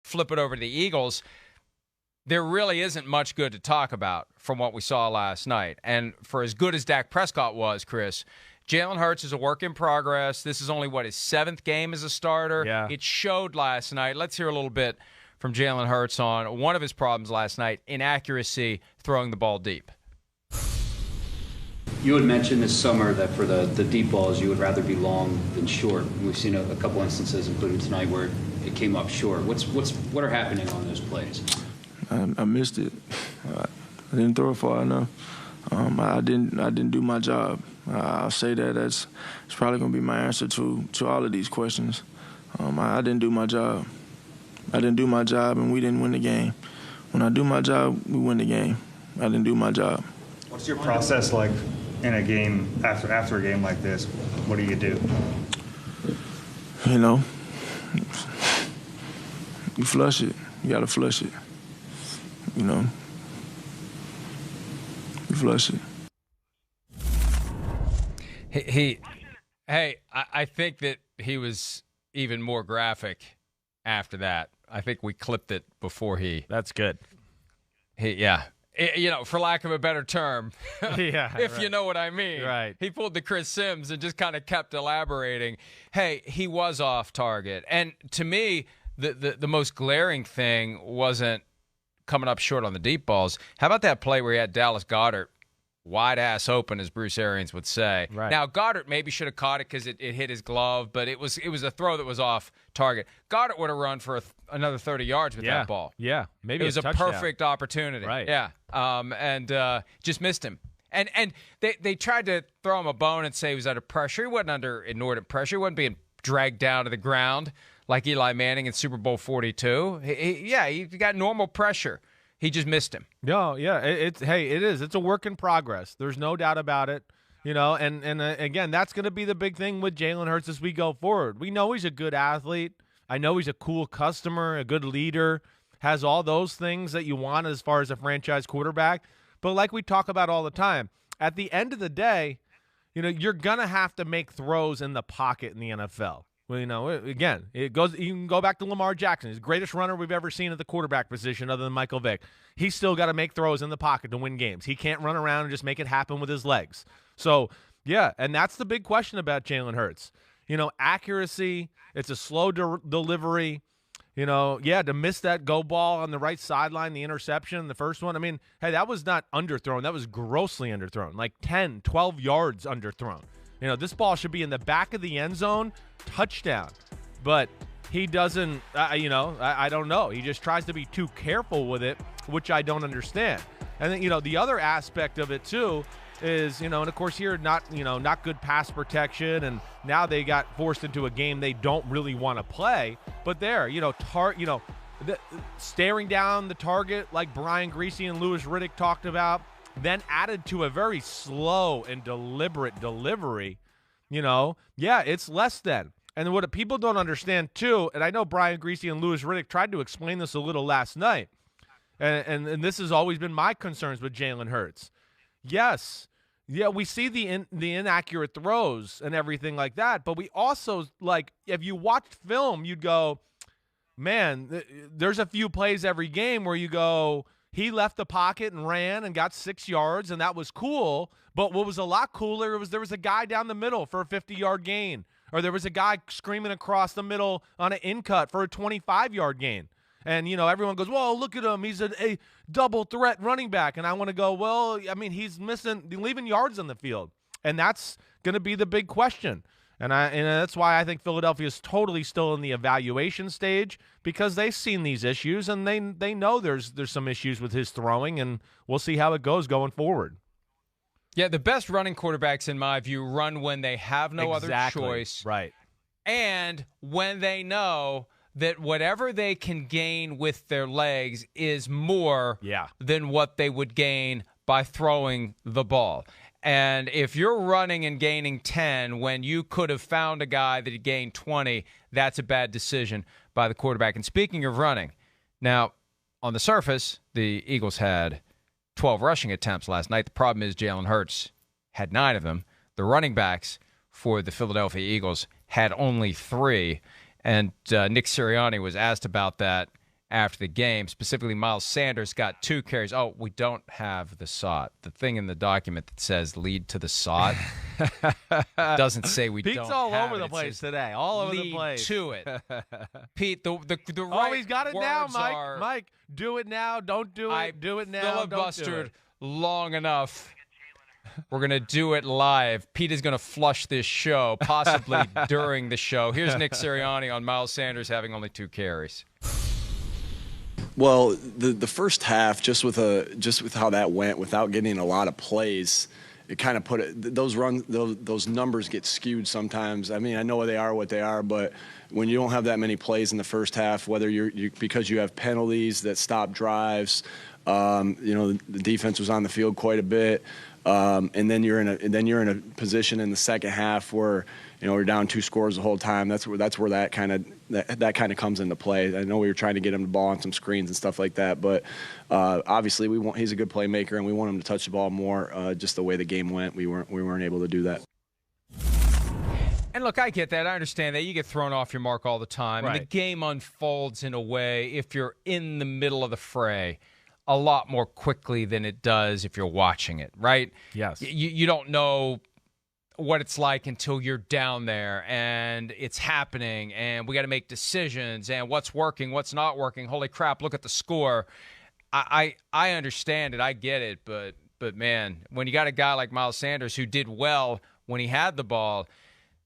flip it over to the Eagles, there really isn't much good to talk about from what we saw last night. And for as good as Dak Prescott was, Chris, Jalen Hurts is a work in progress. This is only, his 7th game as a starter. Yeah. It showed last night. Let's hear a little bit from Jalen Hurts on one of his problems last night, inaccuracy throwing the ball deep. You had mentioned this summer that for the deep balls, you would rather be long than short. And we've seen a couple instances, including tonight, where it came up short. What are happening on those plays? I missed it. I didn't throw it far enough. I didn't do my job. I'll say that it's probably going to be my answer to all of these questions. I didn't do my job. I didn't do my job, and we didn't win the game. When I do my job, we win the game. I didn't do my job. What's your process like in a game, after a game like this? What do you do? You flush it. You got to flush it. You flush it. I think that he was even more graphic after that. I think we clipped it before he. That's good. For lack of a better term, if right. you know what I mean. Right. He pulled the Chris Sims and just kind of kept elaborating. Hey, he was off target. And to me, the most glaring thing wasn't coming up short on the deep balls. How about that play where he had Dallas Goedert wide ass open, as Bruce Arians would say? Right. Now, Goddard maybe should have caught it because it hit his glove, but it was a throw that was off target. Goddard would have run for another 30 yards with that ball. Yeah, maybe it was a touchdown. perfect opportunity. Right. Yeah. And just missed him. And they tried to throw him a bone and say he was under pressure. He wasn't under inordinate pressure. He wasn't being dragged down to the ground like Eli Manning in Super Bowl 42. He got normal pressure. He just missed him. No, yeah, it is. It's a work in progress. There's no doubt about it. And again, that's going to be the big thing with Jalen Hurts as we go forward. We know he's a good athlete. I know he's a cool customer, a good leader, has all those things that you want as far as a franchise quarterback. But like we talk about all the time, at the end of the day, you're going to have to make throws in the pocket in the NFL. Well, again, you can go back to Lamar Jackson. He's the greatest runner we've ever seen at the quarterback position other than Michael Vick. He's still got to make throws in the pocket to win games. He can't run around and just make it happen with his legs. So, yeah, and that's the big question about Jalen Hurts. Accuracy, it's a slow delivery. To miss that go ball on the right sideline, the interception, the first one. I mean, hey, that was not underthrown. That was grossly underthrown, like 10, 12 yards underthrown. This ball should be in the back of the end zone, touchdown. But he doesn't, I don't know. He just tries to be too careful with it, which I don't understand. And then, the other aspect of it, too, is, and of course here, not good pass protection. And now they got forced into a game they don't really want to play. But there, staring down the target like Brian Greasy and Louis Riddick talked about, then added to a very slow and deliberate delivery, it's less than. And what people don't understand, too, and I know Brian Greasy and Louis Riddick tried to explain this a little last night, and this has always been my concerns with Jalen Hurts. Yes, we see the inaccurate throws and everything like that, but we also, if you watched film, you'd go, man, there's a few plays every game where you go, he left the pocket and ran and got 6 yards, and that was cool. But what was a lot cooler was there was a guy down the middle for a 50-yard gain, or there was a guy screaming across the middle on an in-cut for a 25-yard gain. And, everyone goes, well, look at him. He's a double threat running back. And I want to go, well, I mean, he's leaving yards on the field. And that's going to be the big question. And that's why I think Philadelphia is totally still in the evaluation stage, because they've seen these issues and they know there's some issues with his throwing, and we'll see how it goes going forward. Yeah, the best running quarterbacks, in my view, run when they have no other choice. Right. And when they know that whatever they can gain with their legs is more than what they would gain by throwing the ball. And if you're running and gaining 10 when you could have found a guy that had gained 20, that's a bad decision by the quarterback. And speaking of running, now, on the surface, the Eagles had 12 rushing attempts last night. The problem is Jalen Hurts had 9 of them. The running backs for the Philadelphia Eagles had only 3. And Nick Sirianni was asked about that after the game. Specifically, Miles Sanders got 2 carries. Oh, we don't have the SOT. The thing in the document that says lead to the SOT doesn't say we Pete's don't all have over it. the It place says today. All over the lead place. to it. Pete, the Oh, right he's got it now, words Mike. are, Mike, do it now. Don't do it. Do it now. Don't do filibustered it. long enough. We're going to do it live. Pete is going to flush this show, possibly during the show. Here's Nick Sirianni on Miles Sanders having only 2 carries. Well, the first half, just with how that went, without getting a lot of plays, it kind of put it. Those numbers get skewed sometimes. I mean, I know they are what they are, but when you don't have that many plays in the first half, whether you because you have penalties that stop drives, the defense was on the field quite a bit, and then you're in a position in the second half where we're down 2 scores the whole time. That's where that kind of comes into play. I know we were trying to get him the ball on some screens and stuff like that, but obviously he's a good playmaker and we want him to touch the ball more. Just the way the game went, we weren't able to do that. And look, I get that. I understand that. You get thrown off your mark all the time. Right. And the game unfolds in a way, if you're in the middle of the fray, a lot more quickly than it does if you're watching it, right? Yes. You don't know what it's like until you're down there and it's happening and we got to make decisions and what's working, what's not working. Holy crap, look at the score. I understand it. I get it. But man, when you got a guy like Miles Sanders who did well when he had the ball,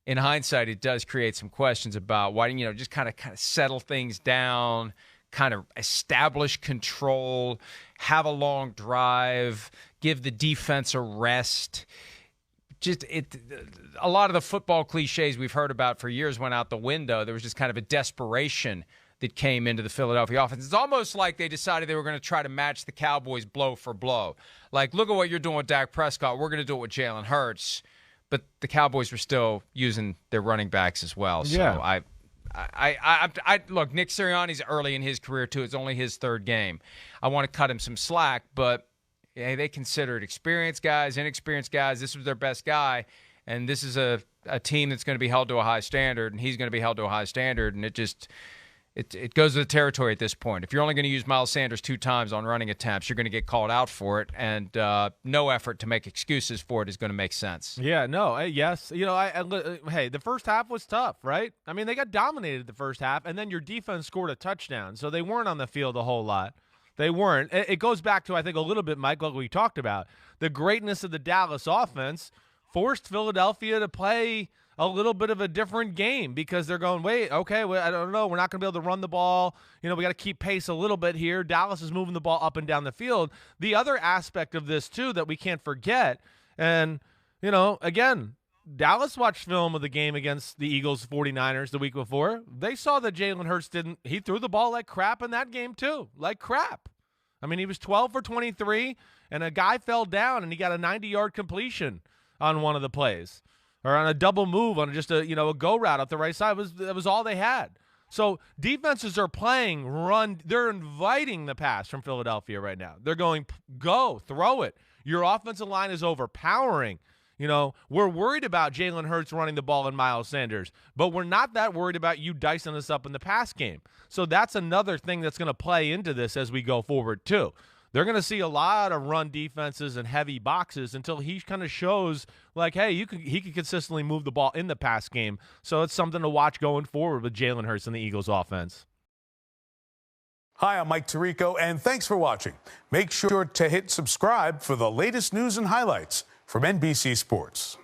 in hindsight, it does create some questions about why, just kind of settle things down, kind of establish control, have a long drive, give the defense a rest. A lot of the football cliches we've heard about for years went out the window. There was just kind of a desperation that came into the Philadelphia offense. It's almost like they decided they were going to try to match the Cowboys blow for blow. Like, look at what you're doing with Dak Prescott. We're going to do it with Jalen Hurts. But the Cowboys were still using their running backs as well. So Yeah. I look, Nick Sirianni's early in his career too. It's only his 3rd game. I want to cut him some slack, but they considered experienced guys, inexperienced guys. This was their best guy, and this is a team that's going to be held to a high standard, and he's going to be held to a high standard, and it goes to the territory at this point. If you're only going to use Miles Sanders 2 times on running attempts, you're going to get called out for it, and no effort to make excuses for it is going to make sense. Yeah, no, yes. Hey, the first half was tough, right? I mean, they got dominated the first half, and then your defense scored a touchdown, so they weren't on the field a whole lot. They weren't. It goes back to, I think, a little bit, Mike, like we talked about. The greatness of the Dallas offense forced Philadelphia to play a little bit of a different game because they're going, wait, okay, well, I don't know. We're not going to be able to run the ball. We got to keep pace a little bit here. Dallas is moving the ball up and down the field. The other aspect of this, too, that we can't forget, and, again, Dallas watched film of the game against the Eagles 49ers the week before. They saw that Jalen Hurts he threw the ball like crap in that game too. Like crap. I mean, he was 12 for 23, and a guy fell down, and he got a 90-yard completion on one of the plays. Or on a double move on just a go route up the right side. That was all they had. So defenses are playing run. They're inviting the pass from Philadelphia right now. They're going, go, throw it. Your offensive line is overpowering. We're worried about Jalen Hurts running the ball and Miles Sanders, but we're not that worried about you dicing us up in the pass game. So that's another thing that's going to play into this as we go forward too. They're going to see a lot of run defenses and heavy boxes until he kind of shows like, hey, he can consistently move the ball in the pass game. So it's something to watch going forward with Jalen Hurts and the Eagles offense. Hi, I'm Mike Tirico, and thanks for watching. Make sure to hit subscribe for the latest news and highlights from NBC Sports.